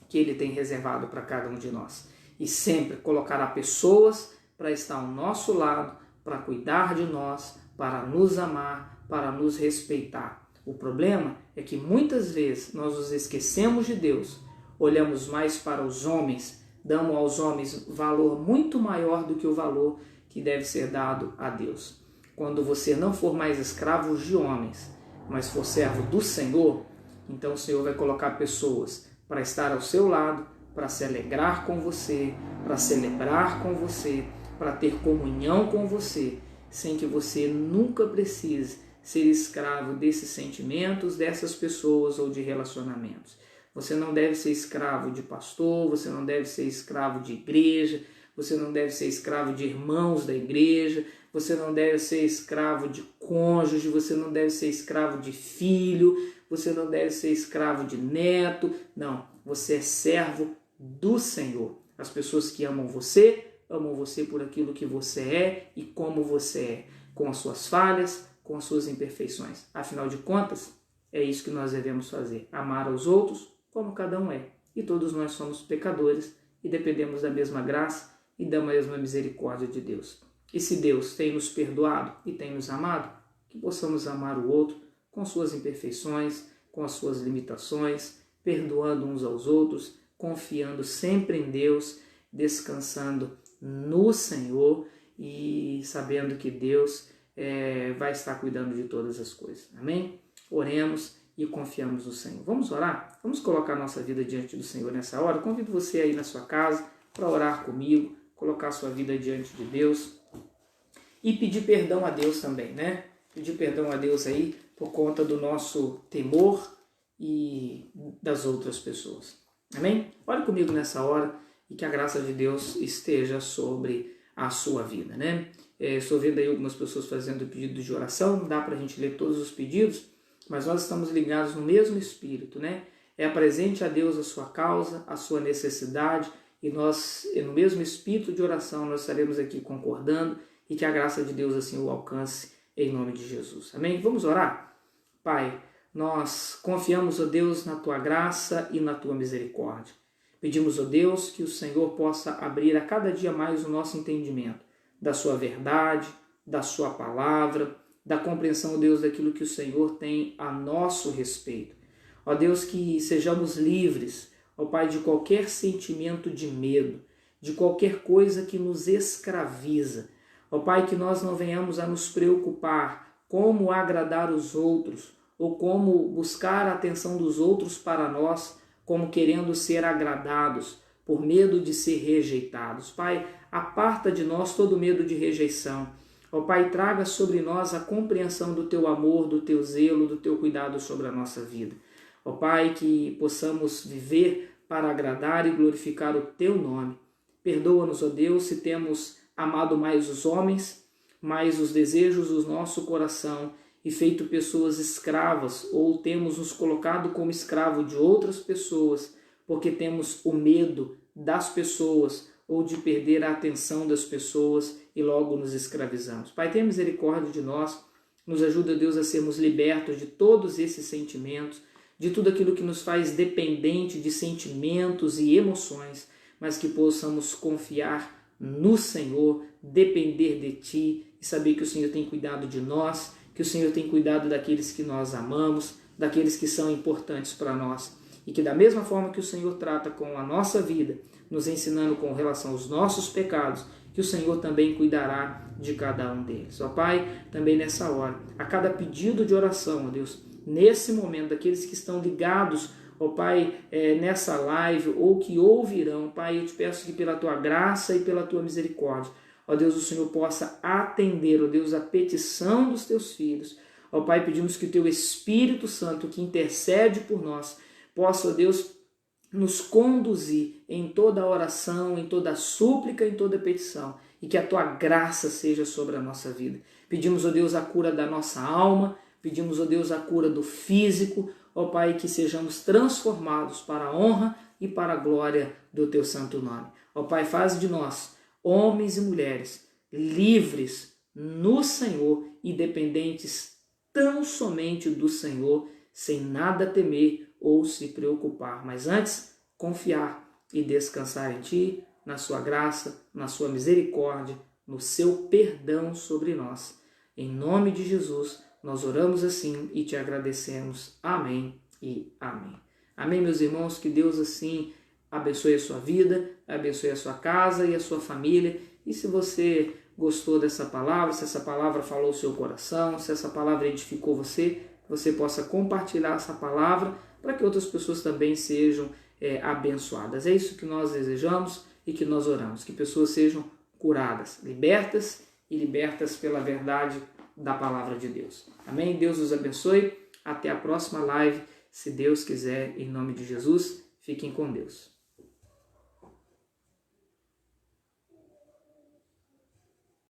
que ele tem reservado para cada um de nós. E sempre colocará pessoas para estar ao nosso lado, para cuidar de nós, para nos amar, para nos respeitar. O problema é que muitas vezes nós nos esquecemos de Deus, olhamos mais para os homens, damos aos homens valor muito maior do que o valor que deve ser dado a Deus. Quando você não for mais escravo de homens, mas for servo do Senhor, então o Senhor vai colocar pessoas para estar ao seu lado, para se alegrar com você, para celebrar com você, para ter comunhão com você, sem que você nunca precise ser escravo desses sentimentos, dessas pessoas ou de relacionamentos. Você não deve ser escravo de pastor, você não deve ser escravo de igreja, você não deve ser escravo de irmãos da igreja, você não deve ser escravo de cônjuge, você não deve ser escravo de filho, você não deve ser escravo de neto. Não, você é servo do Senhor. As pessoas que amam você por aquilo que você é e como você é, com as suas falhas, com as suas imperfeições. Afinal de contas, é isso que nós devemos fazer, amar aos outros como cada um é. E todos nós somos pecadores e dependemos da mesma graça e da mesma misericórdia de Deus. E se Deus tem nos perdoado e tem nos amado, que possamos amar o outro com suas imperfeições, com as suas limitações, perdoando uns aos outros, confiando sempre em Deus, descansando no Senhor e sabendo que Deus vai estar cuidando de todas as coisas. Amém? Oremos e confiamos no Senhor. Vamos orar? Vamos colocar nossa vida diante do Senhor nessa hora. Convido você aí na sua casa para orar comigo, colocar sua vida diante de Deus e pedir perdão a Deus também, né? Pedir perdão a Deus aí por conta do nosso temor e das outras pessoas. Amém? Ore comigo nessa hora e que a graça de Deus esteja sobre a sua vida, né? Estou vendo aí algumas pessoas fazendo pedido de oração, não dá para a gente ler todos os pedidos, mas nós estamos ligados no mesmo Espírito, né? Apresente a Deus a sua causa, a sua necessidade, e nós, no mesmo espírito de oração, nós estaremos aqui concordando e que a graça de Deus assim o alcance em nome de Jesus. Amém? Vamos orar? Pai, nós confiamos, ó Deus, na Tua graça e na Tua misericórdia. Pedimos, ó Deus, que o Senhor possa abrir a cada dia mais o nosso entendimento da Sua verdade, da Sua palavra, da compreensão, ó Deus, daquilo que o Senhor tem a nosso respeito. Ó Deus, que sejamos livres, ó Pai, de qualquer sentimento de medo, de qualquer coisa que nos escraviza. Ó Pai, que nós não venhamos a nos preocupar como agradar os outros ou como buscar a atenção dos outros para nós, como querendo ser agradados, por medo de ser rejeitados. Pai, aparta de nós todo medo de rejeição. Ó Pai, traga sobre nós a compreensão do Teu amor, do Teu zelo, do Teu cuidado sobre a nossa vida. Ó Pai, que possamos viver para agradar e glorificar o Teu nome. Perdoa-nos, ó Deus, se temos amado mais os homens, mais os desejos do nosso coração e feito pessoas escravas, ou temos nos colocado como escravo de outras pessoas, porque temos o medo das pessoas ou de perder a atenção das pessoas e logo nos escravizamos. Pai, tenha misericórdia de nós, nos ajuda, Deus, a sermos libertos de todos esses sentimentos, de tudo aquilo que nos faz dependente de sentimentos e emoções, mas que possamos confiar no Senhor, depender de Ti e saber que o Senhor tem cuidado de nós, que o Senhor tem cuidado daqueles que nós amamos, daqueles que são importantes para nós. E que da mesma forma que o Senhor trata com a nossa vida, nos ensinando com relação aos nossos pecados, que o Senhor também cuidará de cada um deles. Ó Pai, também nessa hora, a cada pedido de oração, ó Deus, nesse momento, daqueles que estão ligados, ó Pai, nessa live ou que ouvirão, Pai, eu te peço que pela Tua graça e pela Tua misericórdia, ó Deus, o Senhor possa atender, ó Deus, a petição dos Teus filhos. Ó Pai, pedimos que o Teu Espírito Santo, que intercede por nós, possa, ó Deus, nos conduzir em toda oração, em toda súplica, em toda petição, e que a Tua graça seja sobre a nossa vida. Pedimos, ó Deus, a cura da nossa alma, pedimos, ó Deus, a cura do físico, ó Pai, que sejamos transformados para a honra e para a glória do Teu santo nome. Ó Pai, faz de nós homens e mulheres livres no Senhor e dependentes tão somente do Senhor, sem nada temer ou se preocupar, mas antes confiar e descansar em Ti, na Sua graça, na Sua misericórdia, no Seu perdão sobre nós. Em nome de Jesus, nós oramos assim e Te agradecemos. Amém e amém. Amém, meus irmãos, que Deus assim abençoe a sua vida, abençoe a sua casa e a sua família. E se você gostou dessa palavra, se essa palavra falou o seu coração, se essa palavra edificou você, você possa compartilhar essa palavra para que outras pessoas também sejam abençoadas. É isso que nós desejamos e que nós oramos, que pessoas sejam curadas, libertas e libertas pela verdade da palavra de Deus. Amém? Deus os abençoe. Até a próxima live, se Deus quiser, em nome de Jesus. Fiquem com Deus.